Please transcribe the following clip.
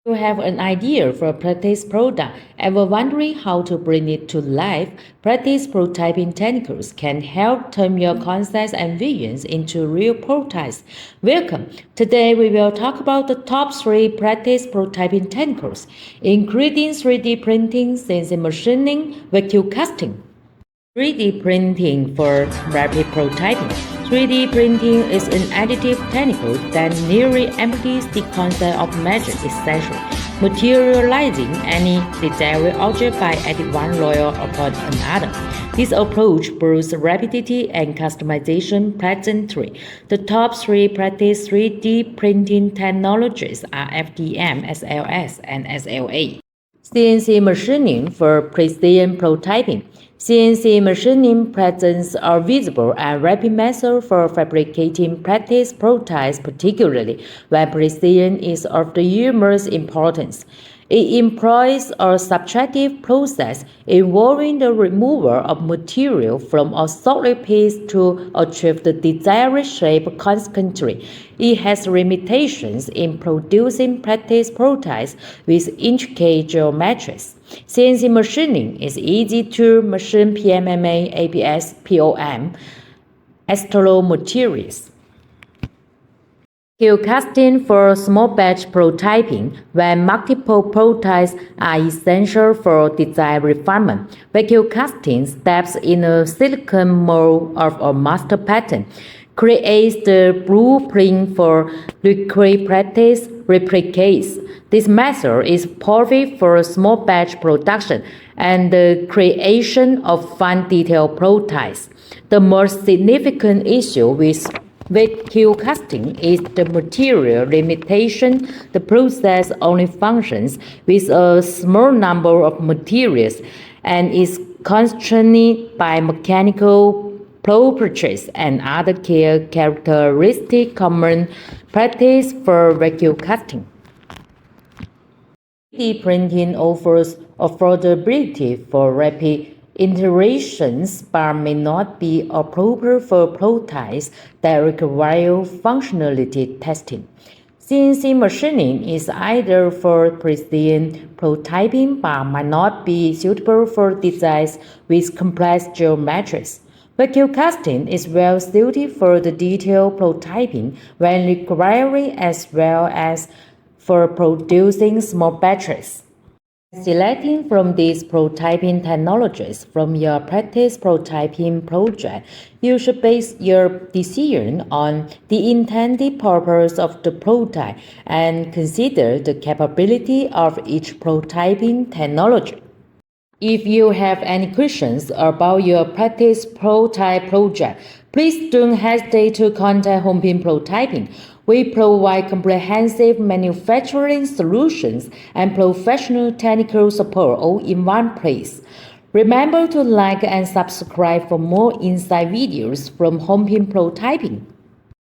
You have an idea for a practice product and were wondering how to bring it to life. Practice prototyping techniques can help turn your concepts and visions into real prototypes. Welcome. Today we will talk about the top 3 practice prototyping techniques, including 3D printing, CNC machining, vacuum casting. 3D printing for rapid prototyping. 3D printing is an additive technique that nearly embodies the concept of magic, essentially materializing any desired object by adding one layer upon another. This approach boosts rapidity and customization pleasantly. The top 3 practice 3D printing technologies are FDM, SLS, and SLA. CNC machining for precision prototyping. CNC machining presents a visible and rapid method for fabricating practice prototypes, particularly when precision is of the utmost importance. It employs a subtractive process involving the removal of material from a solid piece to achieve the desired shape consequently. It has limitations in producing practice prototypes with intricate geometries. CNC machining is easy to machine PMMA, ABS, POM, external materials. Vacuum casting for small batch prototyping, when multiple prototypes are essential for design refinement. Vacuum casting steps in a silicon mold of a master pattern, creates the blueprint for liquid practice replicates. This method is perfect for small batch production and the creation of fine detailed prototypes. The most significant issue with vacuum casting is the material limitation. The process only functions with a small number of materials and is constrained by mechanical properties and other characteristics common practice for vacuum casting. 3D printing offers affordability for rapid iterations but may not be appropriate for prototypes that require functionality testing. CNC machining is ideal for precision prototyping but might not be suitable for designs with complex geometries. Vacuum casting is well suited for the detailed prototyping when requiring as well as for producing small batches. Selecting from these prototyping technologies from your practice prototyping project, you should base your decision on the intended purpose of the prototype and consider the capability of each prototyping technology. If you have any questions about your practice prototype project, please don't hesitate to contact Honpe Prototyping. We provide comprehensive manufacturing solutions and professional technical support all in one place. Remember to like and subscribe for more insight videos from Honpe Prototyping.